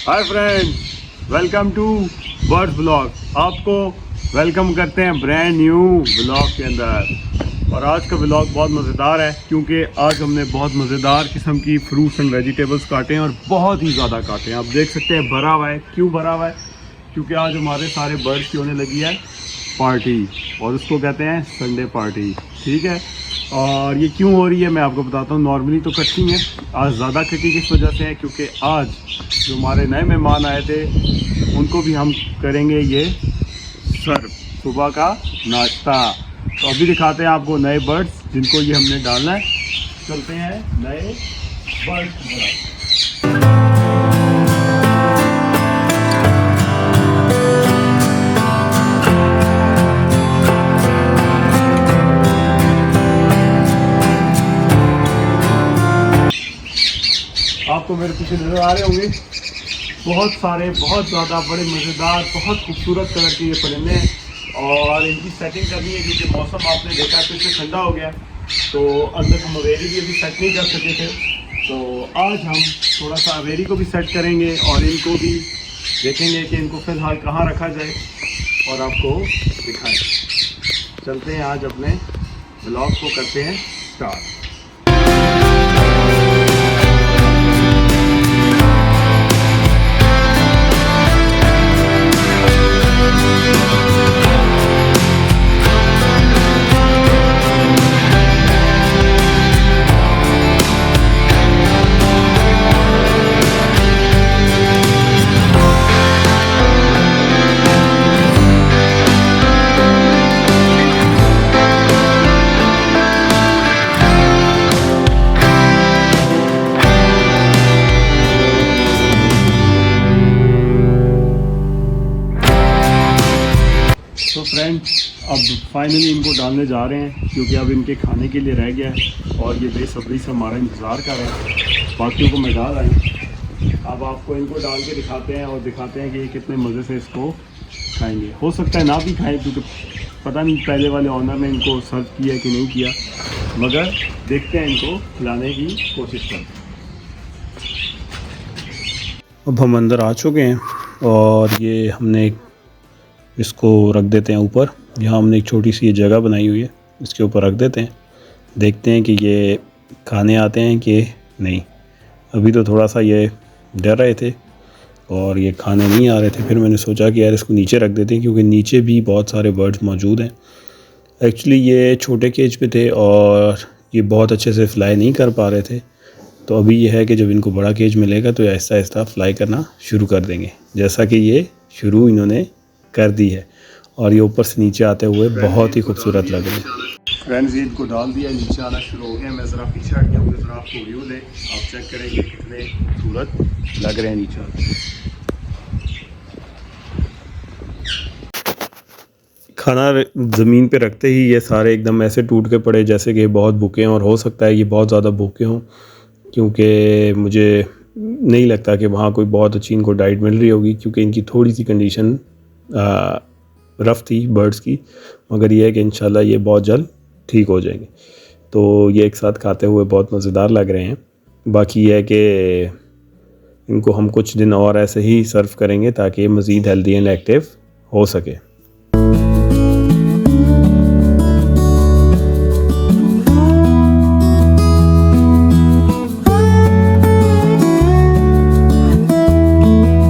Hi friends, welcome to birds blog. आपको welcome करते हैं ब्रांड न्यू ब्लॉग के अंदर। और आज का ब्लॉग बहुत मज़ेदार है क्योंकि आज हमने बहुत मज़ेदार किस्म की फ्रूट्स एंड वेजिटेबल्स काटे हैं और बहुत ही ज़्यादा काटे हैं। आप देख सकते हैं भरा हुआ है। क्यों भरा हुआ है? क्योंकि आज हमारे सारे बर्ड्स की होने लगी है पार्टी और उसको कहते हैं संडे पार्टी। ठीक है, और ये क्यों हो रही है मैं आपको बताता हूँ। नॉर्मली तो कटती हैं, आज ज़्यादा कटी किस वजह से है क्योंकि आज जो हमारे नए मेहमान आए थे उनको भी हम करेंगे ये सर्व, सुबह का नाश्ता। तो अभी दिखाते हैं आपको नए बर्ड्स जिनको ये हमने डालना है। चलते हैं नए बर्ड्स। आपको मेरे पीछे नज़र आ रहे होंगे बहुत सारे, बहुत ज़्यादा बड़े मज़ेदार, बहुत खूबसूरत कलर के ये परिंदे हैं और इनकी सेटिंग करनी है क्योंकि मौसम आपने देखा फिर से ठंडा हो गया तो अंदर हम अवेरी भी अभी सेट नहीं कर सके थे। तो आज हम थोड़ा सा अवेरी को भी सेट करेंगे और इनको भी देखेंगे कि इनको फ़िलहाल कहाँ रखा जाए और आपको दिखाएं। चलते हैं आज अपने ब्लॉग को करते हैं स्टार्ट। तो फ्रेंड्स, अब फाइनली इनको डालने जा रहे हैं क्योंकि अब इनके खाने के लिए रह गया है और ये बेसब्री से हमारा इंतज़ार कर रहे हैं। बाकियों को मैं डाल रहा हूँ। अब आपको इनको डाल के दिखाते हैं और दिखाते हैं कि ये कितने मज़े से इसको खाएंगे। हो सकता है ना भी खाएं क्योंकि पता नहीं पहले वाले ऑनर ने इनको सर्व किया कि नहीं किया, मगर देखते हैं इनको खिलाने की कोशिश करते हैं। अब हम अंदर आ चुके हैं और ये हमने इसको रख देते हैं ऊपर। यहाँ हमने एक छोटी सी ये जगह बनाई हुई है, इसके ऊपर रख देते हैं। देखते हैं कि ये खाने आते हैं कि नहीं। अभी तो थोड़ा सा ये डर रहे थे और ये खाने नहीं आ रहे थे। फिर मैंने सोचा कि यार इसको नीचे रख देते हैं क्योंकि नीचे भी बहुत सारे बर्ड्स मौजूद हैं। एक्चुअली ये छोटे केज पे थे और ये बहुत अच्छे से फ्लाई नहीं कर पा रहे थे। तो अभी ये है कि जब इनको बड़ा केज मिलेगा तो आहिस्ता आहिस्ता फ्लाई करना शुरू कर देंगे, जैसा कि ये शुरू इन्होंने कर दी है। और ये ऊपर से नीचे आते हुए बहुत ही खूबसूरत लग रहे हैं। फ्रेंड्स, ये इनको डाल दिया, नीचे आना शुरू हो गया। मैं ज़रा पीछे हट गया हूँ, ज़रा आपको व्यू दे, आप चेक करेंगे कितने खूबसूरत लग रहे हैं नीचे। खाना ज़मीन पे रखते ही ये सारे एकदम ऐसे टूट के पड़े जैसे कि बहुत भूखे हैं और हो सकता है ये बहुत ज़्यादा भूखे हों क्योंकि मुझे नहीं लगता कि वहाँ कोई बहुत अच्छी इनको डाइट मिल रही होगी क्योंकि इनकी थोड़ी सी कंडीशन रफ़ थी बर्ड्स की। मगर ये है कि इंशाल्लाह ये बहुत जल्द ठीक हो जाएंगे। तो ये एक साथ खाते हुए बहुत मज़ेदार लग रहे हैं। बाकी ये है कि इनको हम कुछ दिन और ऐसे ही सर्व करेंगे ताकि ये मज़ीद हेल्दी एंड एक्टिव हो सके।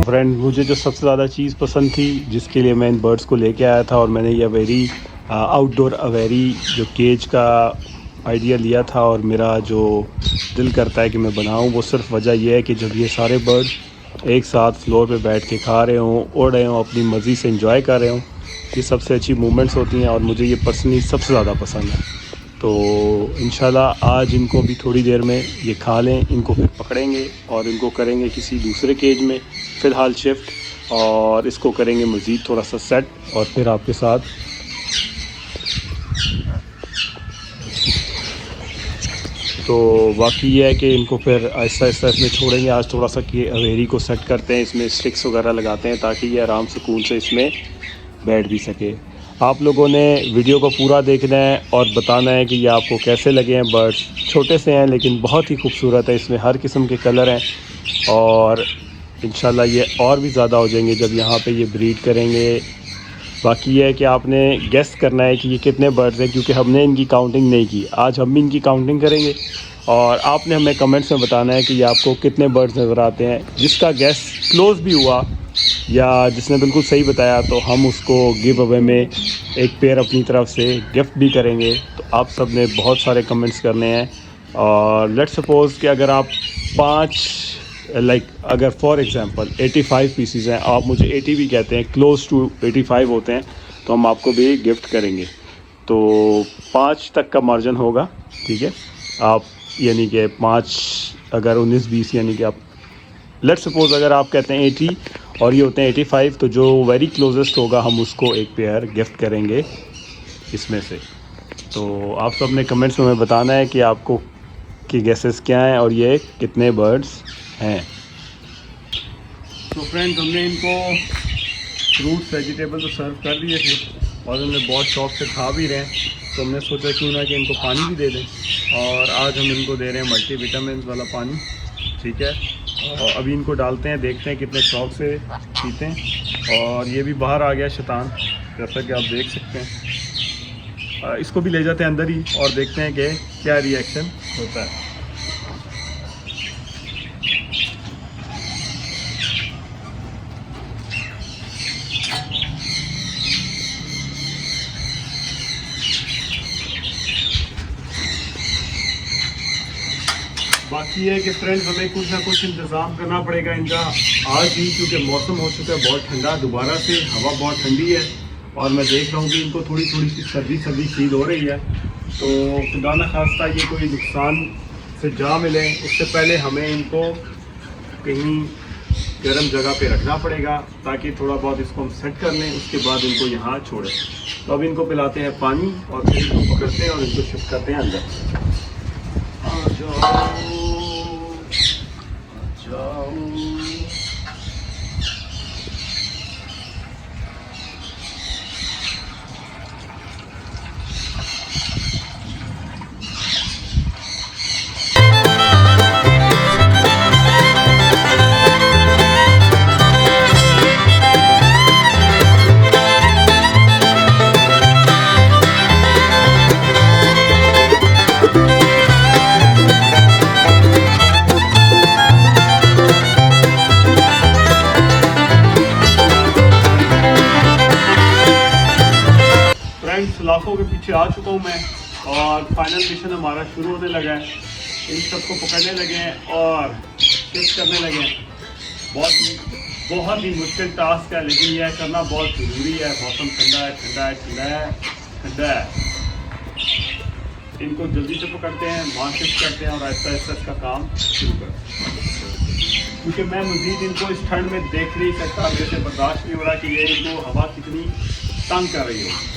फ्रेंड, मुझे जो सबसे ज़्यादा चीज़ पसंद थी जिसके लिए मैं इन बर्ड्स को लेके आया था और मैंने ये अवेरी आउटडोर अवेरी जो केज का आइडिया लिया था और मेरा जो दिल करता है कि मैं बनाऊं, वो सिर्फ वजह यह है कि जब ये सारे बर्ड एक साथ फ्लोर पे बैठ के खा रहे हों, उड़ रहे हों, अपनी मर्ज़ी से एंजॉय कर रहे हों, ये सबसे अच्छी मोमेंट्स होती हैं और मुझे ये पर्सनली सबसे ज़्यादा पसंद है। तो इंशाल्लाह आज इनको भी थोड़ी देर में ये खा लें, इनको फिर पकड़ेंगे और इनको करेंगे किसी दूसरे केज में फ़िलहाल शिफ्ट और इसको करेंगे मज़ीद थोड़ा सा सेट और फिर आपके साथ तो बाकी ये है कि इनको फिर आहिस्ता आहिस्ता इसमें छोड़ेंगे। आज थोड़ा सा कि अवेरी को सेट करते हैं, इसमें स्टिक्स वगैरह लगाते हैं ताकि ये आराम सुकून से इसमें बैठ भी सके। आप लोगों ने वीडियो को पूरा देखना है और बताना है कि ये आपको कैसे लगे हैं बर्ड्स। छोटे से हैं लेकिन बहुत ही खूबसूरत है, इसमें हर किस्म के कलर हैं और इंशाल्लाह ये और भी ज़्यादा हो जाएंगे जब यहाँ पे ये ब्रीड करेंगे। बाकी ये है कि आपने गेस करना है कि ये कितने बर्ड्स हैं, क्योंकि हमने इनकी काउंटिंग नहीं की। आज हम भी इनकी काउंटिंग करेंगे और आपने हमें कमेंट्स में बताना है कि ये आपको कितने बर्ड्स नज़र आते हैं। जिसका गेस क्लोज भी हुआ या जिसने बिल्कुल सही बताया तो हम उसको गिव अवे में एक पेयर अपनी तरफ से गिफ्ट भी करेंगे। तो आप सब ने बहुत सारे कमेंट्स करने हैं और लेट्स सपोज़ कि अगर आप 5 अगर फॉर एग्ज़ाम्पल 85 पीसीज हैं, आप मुझे 80 भी कहते हैं, क्लोज टू 85 होते हैं, तो हम आपको भी गिफ्ट करेंगे। तो 5 तक का मार्जिन होगा, ठीक है। आप यानी कि 5 अगर 19-20 यानी कि आप लेट्स सपोज़ अगर आप कहते हैं 80 और ये होते हैं 85, तो जो वेरी क्लोजेस्ट होगा हम उसको एक पेयर गिफ्ट करेंगे इसमें से। तो आप सब ने कमेंट्स में हमें बताना है कि आपको की गेसेस क्या हैं और ये कितने बर्ड्स हैं। तो फ्रेंड्स, हमने इनको फ्रूट्स वेजिटेबल तो सर्व कर दिए थे और हमने बहुत शौक से खा भी रहे हैं, तो हमने सोचा क्यों ना कि इनको पानी भी दे दें। और आज हम इनको दे रहे हैं मल्टीविटामिन वाला पानी, ठीक है। और अभी इनको डालते हैं, देखते हैं कितने शौक से पीते हैं। और ये भी बाहर आ गया शैतान, जैसा कि आप देख सकते हैं। इसको भी ले जाते हैं अंदर ही और देखते हैं कि क्या रिएक्शन होता है। बाकी है कि फ्रेंड्स, हमें कुछ ना कुछ इंतज़ाम करना पड़ेगा इनका आज ही, क्योंकि मौसम हो चुका है बहुत ठंडा, दोबारा से हवा बहुत ठंडी है और मैं देख रहा हूँ कि इनको थोड़ी थोड़ी सी सर्दी फील हो रही है। तो खुदा न खास्ता ये कोई नुकसान से जा मिले, उससे पहले हमें इनको कहीं गर्म जगह पे रखना पड़ेगा ताकि थोड़ा बहुत इसको हम सेट कर लें, उसके बाद इनको यहाँ छोड़ें। तो अब इनको पिलाते हैं पानी और फिर इनको पकड़ते हैं और इनको शिफ्ट करते हैं अंदर। आ जाओ। लाखों के पीछे आ चुका हूँ मैं और फाइनल मिशन हमारा शुरू होने लगा है। इन सबको पकड़ने लगे हैं और शिफ्ट करने लगे हैं। बहुत ही मुश्किल टास्क है, लेकिन यह करना बहुत ज़रूरी है। मौसम ठंडा है। इनको जल्दी से पकड़ते हैं, वहाँ शिफ्ट करते हैं और आहिस्ता आहिस्ता इसका काम शुरू करते हैं, क्योंकि मैं मज़ीद इनको इस ठंड में देख नहीं सकता। मेरे से बर्दाश्त नहीं हो रहा कि ये इनको हवा कितनी तंग कर रही हो।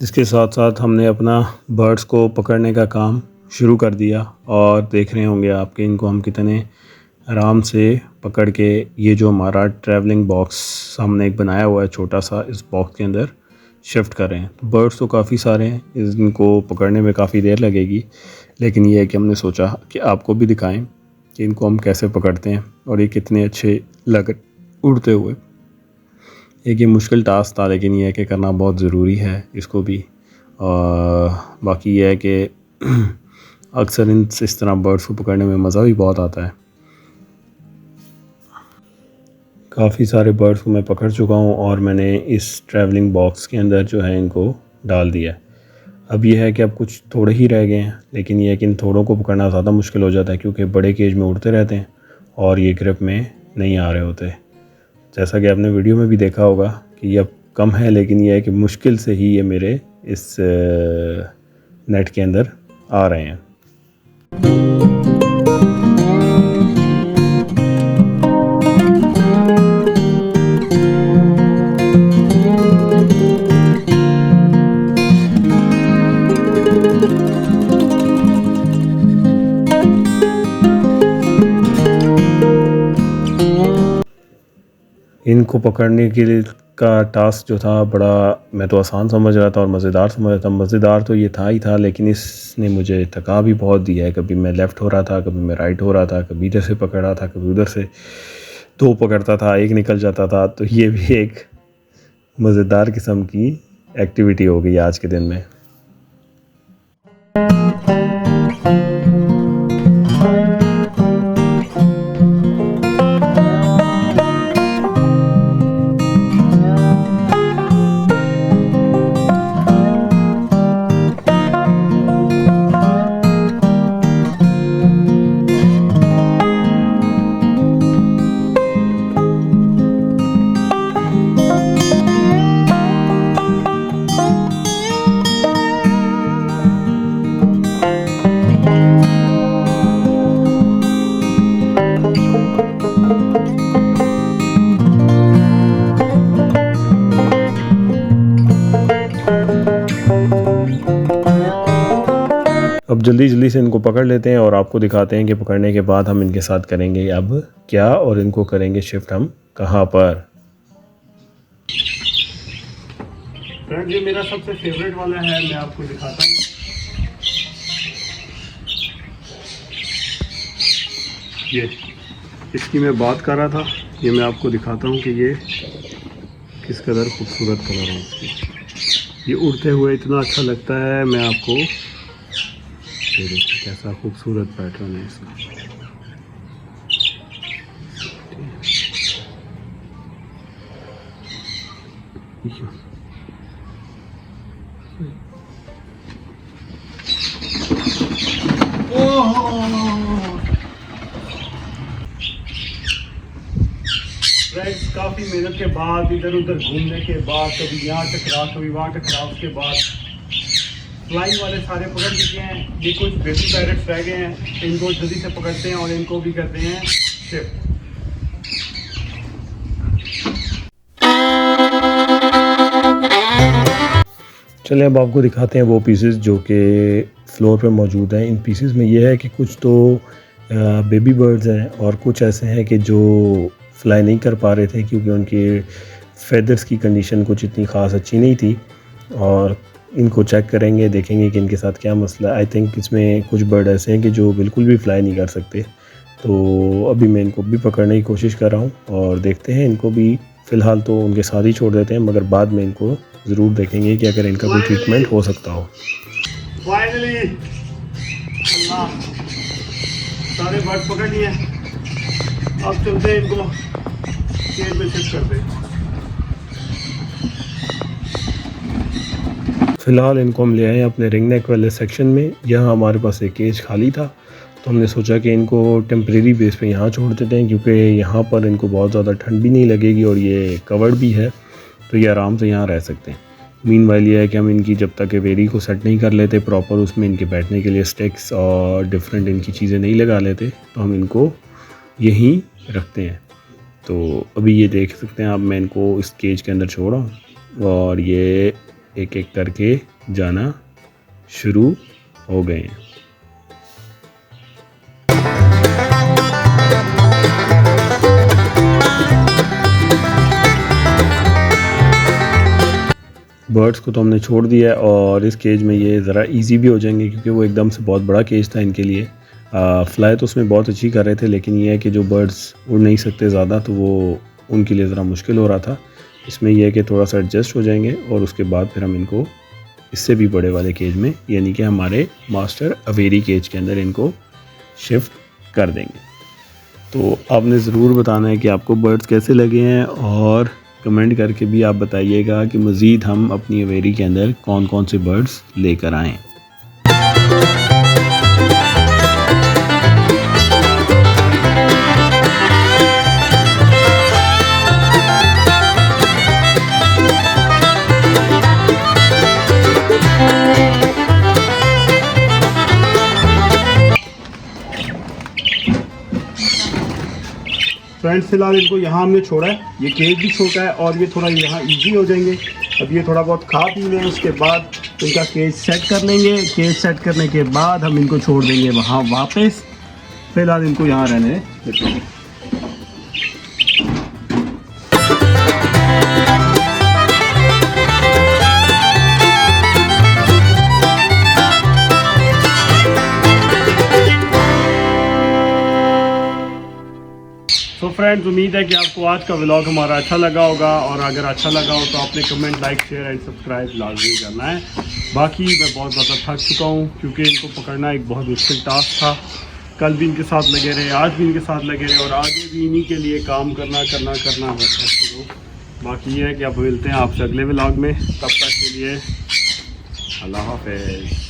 इसके साथ साथ हमने अपना बर्ड्स को पकड़ने का काम शुरू कर दिया और देख रहे होंगे आपके इनको हम कितने आराम से पकड़ के, ये जो हमारा ट्रैवलिंग बॉक्स हमने एक बनाया हुआ है छोटा सा, इस बॉक्स के अंदर शिफ्ट कर रहे हैं। तो बर्ड्स तो काफ़ी सारे हैं, इनको पकड़ने में काफ़ी देर लगेगी, लेकिन ये है कि हमने सोचा कि आपको भी दिखाएं कि इनको हम कैसे पकड़ते हैं और ये कितने अच्छे लग उड़ते हुए। एक ये मुश्किल टास्क था, लेकिन ये है कि करना बहुत ज़रूरी है इसको भी। और बाकी ये है कि अक्सर इस तरह बर्ड्स को पकड़ने में मज़ा भी बहुत आता है। काफ़ी सारे बर्ड्स को मैं पकड़ चुका हूँ और मैंने इस ट्रैवलिंग बॉक्स के अंदर जो है इनको डाल दिया है। अब ये है कि अब कुछ थोड़े ही रह गए हैं, लेकिन ये है कि इन थोड़ों को पकड़ना ज़्यादा मुश्किल हो जाता है, क्योंकि बड़े केज में उड़ते रहते हैं और ये ग्रिप में नहीं आ रहे होते। जैसा कि आपने वीडियो में भी देखा होगा कि ये अब कम है, लेकिन ये है कि मुश्किल से ही ये मेरे इस नेट के अंदर आ रहे हैं। इनको पकड़ने के लिए का टास्क जो था बड़ा मैं तो आसान समझ रहा था और मज़ेदार समझ रहा था। मज़ेदार तो ये था ही था, लेकिन इसने मुझे थका भी बहुत दिया है। कभी मैं लेफ़्ट हो रहा था, कभी मैं राइट हो रहा था, कभी इधर से पकड़ रहा था, कभी उधर से, दो पकड़ता था, एक निकल जाता था। तो ये भी एक मज़ेदार किस्म की एक्टिविटी हो गई आज के दिन में। अब जल्दी जल्दी से इनको पकड़ लेते हैं और आपको दिखाते हैं कि पकड़ने के बाद हम इनके साथ करेंगे अब क्या, और इनको करेंगे शिफ्ट हम कहाँ पर। फ्रेंड ये मेरा सबसे फेवरेट वाला है, मैं आपको दिखाता हूँ। ये इसकी मैं बात कर रहा था, ये मैं आपको दिखाता हूँ कि ये किस कदर खूबसूरत कलर है इसकी। ये उड़ते हुए इतना अच्छा लगता है। मैं आपको ये देखिए कैसा खूबसूरत पैटर्न है इसका। फ्रेंड्स काफ़ी मेहनत के बाद, इधर उधर घूमने के बाद, कभी यहाँ टकरा कभी वहाँ टकरा, उसके बाद फ्लाइंग वाले सारे पकड़ चुके हैं। ये कुछ बेबी पैरट्स रह गए हैं, इनको जल्दी से पकड़ते हैं और इनको भी करते हैं शिफ्ट। चलिए अब आपको दिखाते हैं वो पीसेस जो कि फ्लोर पे मौजूद हैं। इन पीसेस में ये है कि कुछ तो बेबी बर्ड्स हैं और कुछ ऐसे हैं कि जो फ्लाई नहीं कर पा रहे थे क्योंकि उनके फेदर्स की कंडीशन कुछ इतनी ख़ास अच्छी नहीं थी। और इनको चेक करेंगे, देखेंगे कि इनके साथ क्या मसला है। आई थिंक इसमें कुछ बर्ड ऐसे हैं कि जो बिल्कुल भी फ्लाई नहीं कर सकते। तो अभी मैं इनको भी पकड़ने की कोशिश कर रहा हूँ और देखते हैं इनको भी। फ़िलहाल तो उनके साथ ही छोड़ देते हैं, मगर बाद में इनको ज़रूर देखेंगे कि अगर इनका कोई ट्रीटमेंट हो सकता हो। फाइनली अल्लाह सारे बर्ड पकड़ लिए। अब चलते हैं इनको केज में शिफ्ट करते हैं। फ़िलहाल इनको हम ले आए अपने रिंग नेक वाले सेक्शन में। यहाँ हमारे पास एक केज खाली था, तो हमने सोचा कि इनको टेम्परेरी बेस पे यहाँ छोड़ देते हैं क्योंकि यहाँ पर इनको बहुत ज़्यादा ठंड भी नहीं लगेगी और ये कवर्ड भी है, तो ये आराम से यहाँ रह सकते हैं। मीनवाइल ये है कि हम इनकी जब तक एवेरी को सेट नहीं कर लेते प्रॉपर, उसमें इनके बैठने के लिए स्टिक्स और डिफरेंट इनकी चीज़ें नहीं लगा लेते, तो हम इनको यहीं रखते हैं। तो अभी ये देख सकते हैं आप, मैं इनको इस केज के अंदर छोड़ा और ये एक एक करके जाना शुरू हो गए हैं। बर्ड्स को तो हमने छोड़ दिया है और इस केज में ये ज़रा इजी भी हो जाएंगे क्योंकि वो एकदम से बहुत बड़ा केज था इनके लिए। फ्लाई तो उसमें बहुत अच्छी कर रहे थे, लेकिन ये है कि जो बर्ड्स उड़ नहीं सकते ज़्यादा, तो वो उनके लिए ज़रा मुश्किल हो रहा था। इसमें यह है कि थोड़ा सा एडजस्ट हो जाएंगे और उसके बाद फिर हम इनको इससे भी बड़े वाले केज में, यानी कि हमारे मास्टर अवेरी केज के अंदर इनको शिफ्ट कर देंगे। तो आपने ज़रूर बताना है कि आपको बर्ड्स कैसे लगे हैं और कमेंट करके भी आप बताइएगा कि मज़ीद हम अपनी अवेरी के अंदर कौन कौन से बर्ड्स लेकर आएँ। फ्रेंड्स फिलहाल इनको यहाँ हमने छोड़ा है। ये केज भी छोटा है और ये थोड़ा यहाँ इजी हो जाएंगे। अब ये थोड़ा बहुत खा पी लें, उसके बाद इनका केज सेट कर लेंगे। केज सेट करने के बाद हम इनको छोड़ देंगे वहाँ वापस। फिलहाल इनको यहाँ रहने देते हैं। फ्रेंड्स, उम्मीद है कि आपको आज का व्लॉग हमारा अच्छा लगा होगा, और अगर अच्छा लगा हो तो आपने comment, like, share and subscribe लाजमी करना है। बाकी मैं बहुत ज़्यादा थक चुका हूँ क्योंकि इनको पकड़ना एक बहुत मुश्किल टास्क था। कल भी इनके साथ लगे रहे, आज भी इनके साथ लगे रहे, और आगे भी इन्हीं के लिए काम करना बाकी ये है कि अब मिलते हैं आपसे अगले व्लॉग में। तब तक के लिए अल्लाह हाफ़िज़।